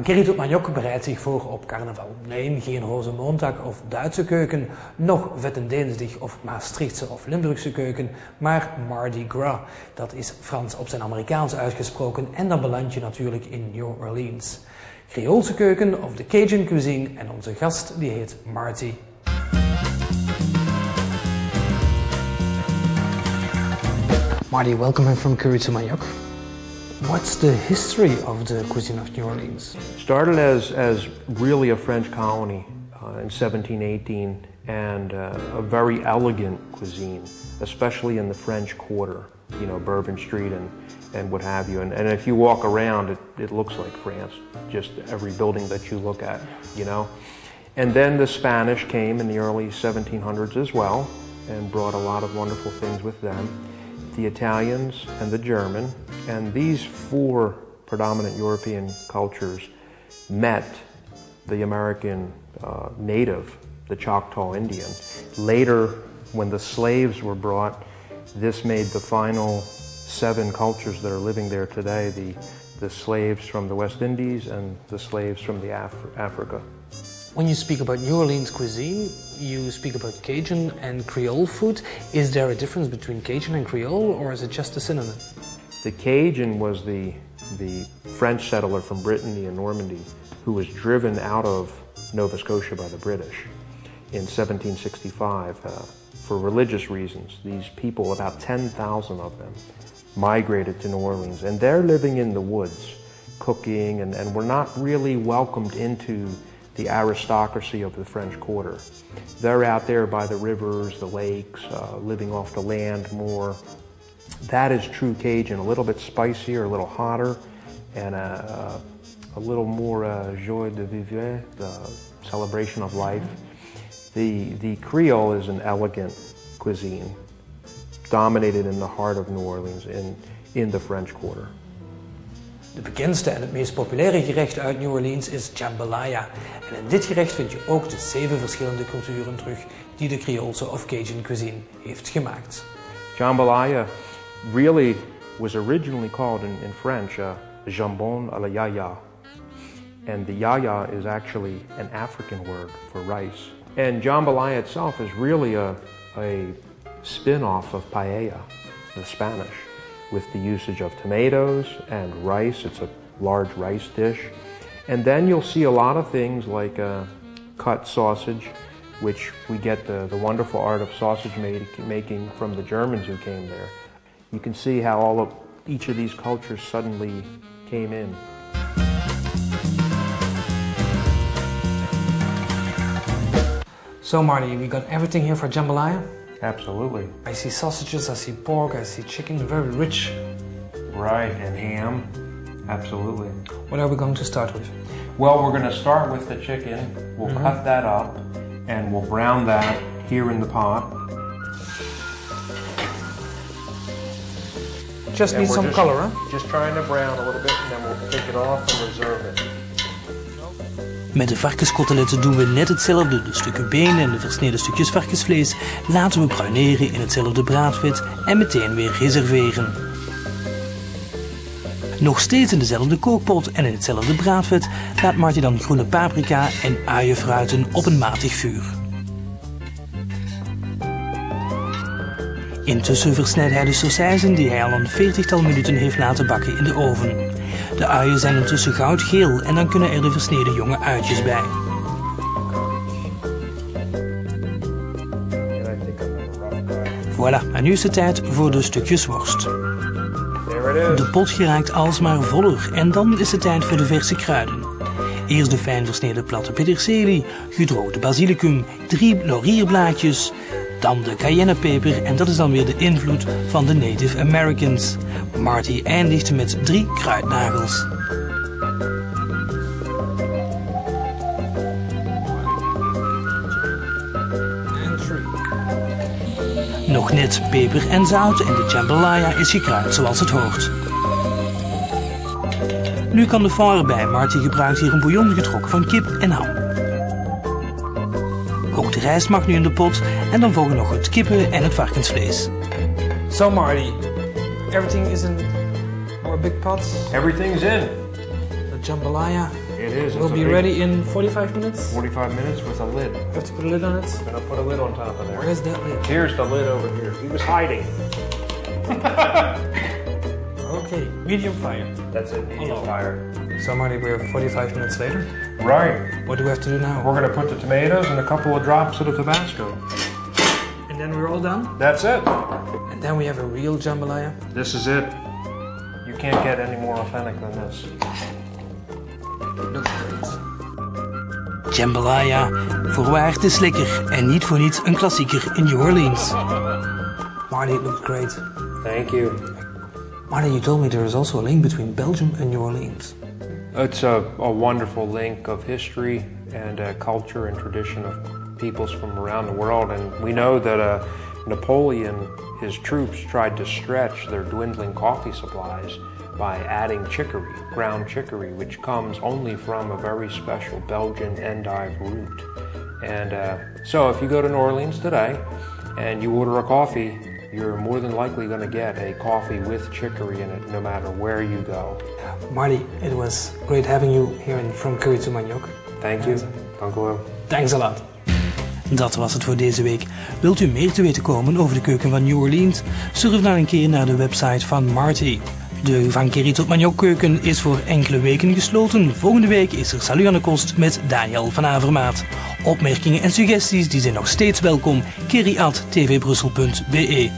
Cuisine op Manioc bereidt zich voor op carnaval. Nee, geen Rosenmontag of Duitse keuken, nog Vettendensdig of Maastrichtse of Limburgse keuken, maar Mardi Gras. Dat is Frans op zijn Amerikaans uitgesproken en dan beland je natuurlijk in New Orleans. Creoolse keuken of de Cajun cuisine en onze gast die heet Marty. Marty, welcome from Cuisine to Manioc. What's the history of the cuisine of New Orleans? Started as really a French colony in 1718 and a very elegant cuisine, especially in the French Quarter, you know, Bourbon Street and what have you. And if you walk around, it looks like France, just every building that you look at, you know. And then the Spanish came in the early 1700s as well and brought a lot of wonderful things with them. The Italians and the German, and these four predominant European cultures met the American native, the Choctaw Indian. Later, when the slaves were brought, this made the final 7 cultures that are living there today, the slaves from the West Indies and the slaves from the Africa. When you speak about New Orleans cuisine, you speak about Cajun and Creole food. Is there a difference between Cajun and Creole, or is it just a synonym? The Cajun was the French settler from Brittany and Normandy who was driven out of Nova Scotia by the British in 1765 for religious reasons. These people, about 10,000 of them, migrated to New Orleans, and they're living in the woods, cooking, and were not really welcomed into the aristocracy of the French Quarter. They're out there by the rivers, the lakes, living off the land more. That is true Cajun, a little bit spicier, a little hotter, and a little more joie de vivre, the celebration of life. The Creole is an elegant cuisine, dominated in the heart of New Orleans, in the French Quarter. De bekendste en het meest populaire gerecht uit New Orleans is jambalaya. En in dit gerecht vind je ook de 7 verschillende culturen terug die de Creoolse of Cajun cuisine heeft gemaakt. Jambalaya really was originally called in French jambon à la yaya. And the yaya is actually an African word for rice. And jambalaya itself is really a spin-off of paella, the Spanish, with the usage of tomatoes and rice. It's a large rice dish. And then you'll see a lot of things like cut sausage, which we get the wonderful art of sausage making from the Germans who came there. You can see how each of these cultures suddenly came in. So Marty, we got everything here for jambalaya? Absolutely. I see sausages, I see pork, I see chicken, very rich. Right, and ham. Absolutely. What are we going to start with? Well, we're going to start with the chicken. We'll cut that up and we'll brown that here in the pot. Just need some color, huh? Just trying to brown a little bit and then we'll take it off and reserve it. Met de varkenskoteletten doen we net hetzelfde. De stukken been en de versneden stukjes varkensvlees laten we bruineren in hetzelfde braadvet en meteen weer reserveren. Nog steeds in dezelfde kookpot en in hetzelfde braadvet laat Marty dan groene paprika en uien fruiten op een matig vuur. Intussen versnijdt hij de sausijzen die hij al een 40-tal minuten heeft laten bakken in de oven. De uien zijn intussen goudgeel en dan kunnen er de versneden jonge uitjes bij. Voilà, en nu is het tijd voor de stukjes worst. De pot geraakt alsmaar voller en dan is het tijd voor de verse kruiden. Eerst de fijn versneden platte peterselie, gedroogde basilicum, 3 laurierblaadjes, dan de cayennepeper en dat is dan weer de invloed van de Native Americans. Marty eindigt met 3 kruidnagels. Nog net peper en zout en de jambalaya is gekruid zoals het hoort. Nu kan de fond erbij. Marty gebruikt hier een bouillon getrokken van kip en ham. Ook de rijst mag nu in de pot en dan volgen nog het kippen en het varkensvlees. So Marty, everything is in our big pot? Everything's in. The jambalaya. It is. We'll be ready in 45 minutes? 45 minutes with a lid. Have to put a lid on it? I'm gonna put a lid on top of there. Where's that lid? Here's the lid over here. He was hiding. Okay, medium fire. That's it, medium fire. So Marty, we're 45 minutes later. Right. What do we have to do now? We're gonna put the tomatoes and a couple of drops of the Tabasco. And then we're all done? That's it. And then we have a real jambalaya. This is it. You can't get any more authentic than this. Looks great. Jambalaya, voorwaar het is lekker en niet voor niets een klassieker in New Orleans. Marty, it looks great. Thank you. Marty, you told me there is also a link between Belgium and New Orleans. It's a wonderful link of history and culture and tradition of peoples from around the world. And we know that Napoleon, his troops, tried to stretch their dwindling coffee supplies by adding chicory, ground chicory, which comes only from a very special Belgian endive root. And so if you go to New Orleans today and you order a coffee, you're more than likely going to get a coffee with chicory in it, no matter where you go. Marty, it was great having you here in From Curry to Maniok. Thank you. Dank u wel. Thanks a lot. Dat was het voor deze week. Wilt u meer te weten komen over de keuken van New Orleans? Surf dan een keer naar de website van Marty. De Van Curry tot Maniok keuken is voor enkele weken gesloten. Volgende week is er Salut aan de Kost met Daniel van Avermaat. Opmerkingen en suggesties die zijn nog steeds welkom. curry@tvbrussel.be